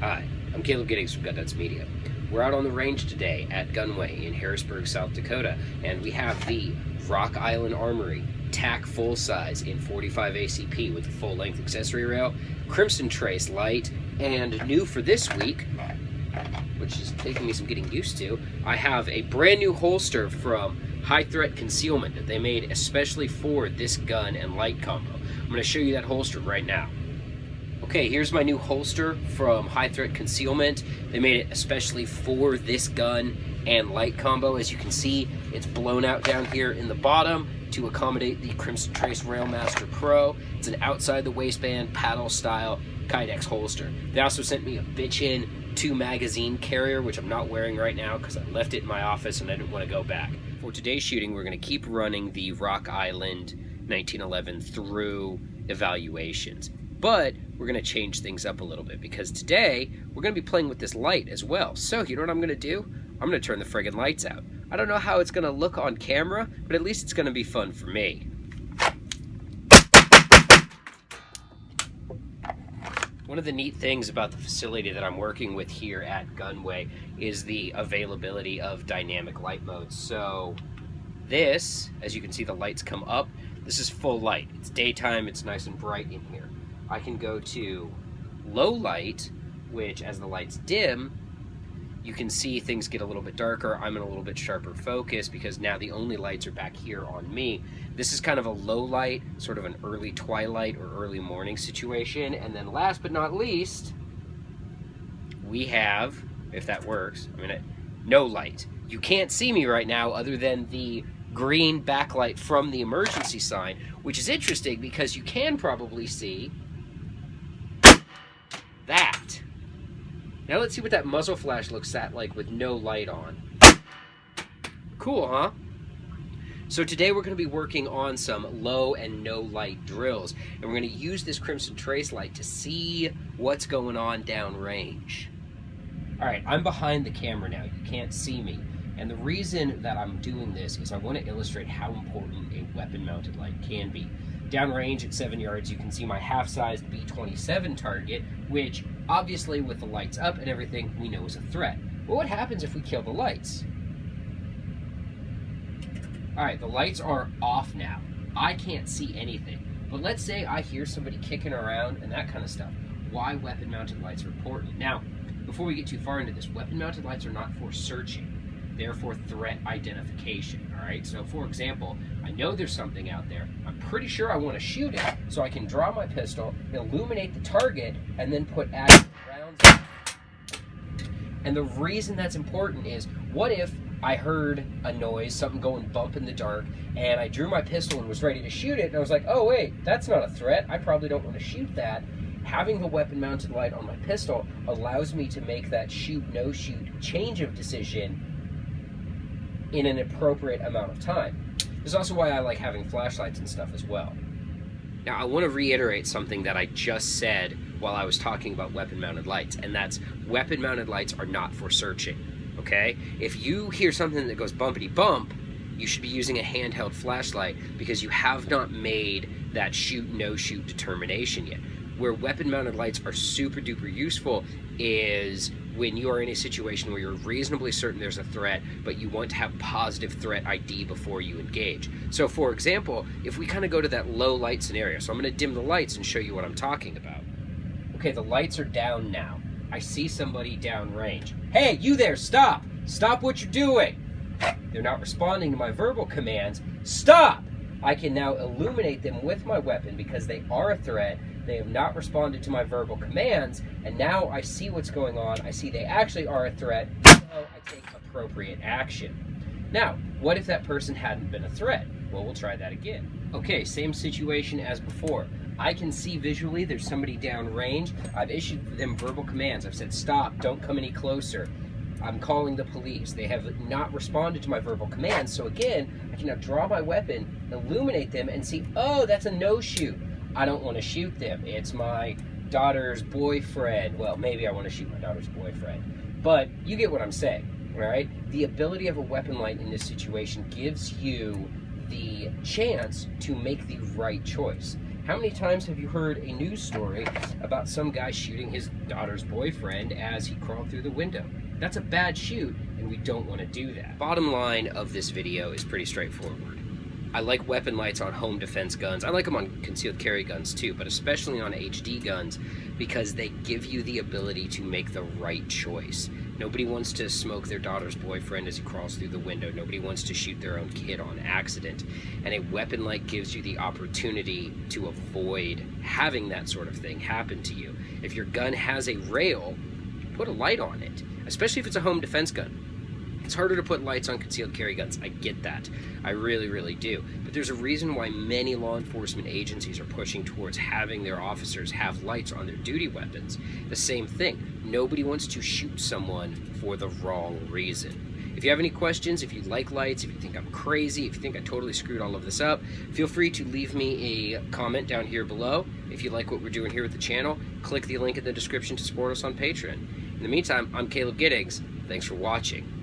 Hi, I'm Caleb Giddings from Gun Nuts Media. We're out on the range today at Gunway in Harrisburg, South Dakota, and we have the Rock Island Armory TAC full size in 45 ACP with a full length accessory rail, Crimson Trace light, and new for this week, which is taking me some getting used to, I have a brand new holster from High Threat Concealment that they made especially for this gun and light combo. I'm going to show you that holster right now. Okay, here's my new holster from High Threat Concealment. They made it especially for this gun and light combo. As you can see, it's blown out down here in the bottom to accommodate the Crimson Trace Railmaster Pro. It's an outside the waistband paddle style Kydex holster. They also sent me a bitchin' 2 magazine carrier, which I'm not wearing right now because I left it in my office and I didn't want to go back. For today's shooting, we're going to keep running the Rock Island 1911 through evaluations. But we're going to change things up a little bit because today we're going to be playing with this light as well. So you know what I'm going to do? I'm going to turn the friggin' lights out. I don't know how it's going to look on camera, but at least it's going to be fun for me. One of the neat things about the facility that I'm working with here at Gunway is the availability of dynamic light modes. So this, as you can see the lights come up, this is full light. It's daytime, it's nice and bright in here. I can go to low light, which as the lights dim, you can see things get a little bit darker. I'm in a little bit sharper focus because now the only lights are back here on me. This is kind of a low light, sort of an early twilight or early morning situation. And then last but not least, we have, if that works, no light. You can't see me right now other than the green backlight from the emergency sign, which is interesting because you can probably see that. Now let's see what that muzzle flash looks like with no light on. Cool, huh? So today we're going to be working on some low and no light drills, and we're going to use this Crimson Trace light to see what's going on downrange. Alright, I'm behind the camera now. You can't see me. And the reason that I'm doing this is I want to illustrate how important a weapon-mounted light can be. Downrange at 7 yards, you can see my half-sized B27 target, which obviously with the lights up and everything, we know is a threat. But what happens if we kill the lights? Alright, the lights are off now. I can't see anything. But let's say I hear somebody kicking around and that kind of stuff. Why weapon-mounted lights are important. Now, before we get too far into this, weapon-mounted lights are not for searching. They're for threat identification, all right? So, for example, I know there's something out there. I'm pretty sure I want to shoot it, so I can draw my pistol, illuminate the target, and then put active rounds in. And the reason that's important is, what if I heard a noise, something going bump in the dark, and I drew my pistol and was ready to shoot it, and I was like, oh, wait, that's not a threat. I probably don't want to shoot that. Having the weapon-mounted light on my pistol allows me to make that shoot, no shoot change of decision in an appropriate amount of time. This is also why I like having flashlights and stuff as well. Now, I want to reiterate something that I just said while I was talking about weapon-mounted lights, and that's weapon-mounted lights are not for searching, okay? If you hear something that goes bumpity-bump, you should be using a handheld flashlight because you have not made that shoot, no shoot determination yet. Where weapon-mounted lights are super-duper useful is when you are in a situation where you're reasonably certain there's a threat, but you want to have positive threat ID before you engage. So, for example, if we kind of go to that low light scenario, so I'm going to dim the lights and show you what I'm talking about. Okay, the lights are down now. I see somebody downrange. Hey, you there, stop! Stop what you're doing! They're not responding to my verbal commands. Stop! I can now illuminate them with my weapon because they are a threat. They have not responded to my verbal commands, and now I see what's going on. I see they actually are a threat, so I take appropriate action. Now, what if that person hadn't been a threat? Well, we'll try that again. Okay, same situation as before. I can see visually there's somebody downrange. I've issued them verbal commands. I've said, stop, don't come any closer. I'm calling the police. They have not responded to my verbal commands, so again, I can now draw my weapon, illuminate them, and see, oh, that's a no-shoot. I don't want to shoot them. It's my daughter's boyfriend. Well, maybe I want to shoot my daughter's boyfriend. But you get what I'm saying, right? The ability of a weapon light in this situation gives you the chance to make the right choice. How many times have you heard a news story about some guy shooting his daughter's boyfriend as he crawled through the window? That's a bad shoot, and we don't want to do that. Bottom line of this video is pretty straightforward. I like weapon lights on home defense guns. I like them on concealed carry guns too, but especially on HD guns because they give you the ability to make the right choice. Nobody wants to smoke their daughter's boyfriend as he crawls through the window. Nobody wants to shoot their own kid on accident. And a weapon light gives you the opportunity to avoid having that sort of thing happen to you. If your gun has a rail, put a light on it, especially if it's a home defense gun. It's harder to put lights on concealed carry guns. I get that. I really, really do. But there's a reason why many law enforcement agencies are pushing towards having their officers have lights on their duty weapons. The same thing. Nobody wants to shoot someone for the wrong reason. If you have any questions, if you like lights, if you think I'm crazy, if you think I totally screwed all of this up, feel free to leave me a comment down here below. If you like what we're doing here with the channel, click the link in the description to support us on Patreon. In the meantime, I'm Caleb Giddings. Thanks for watching.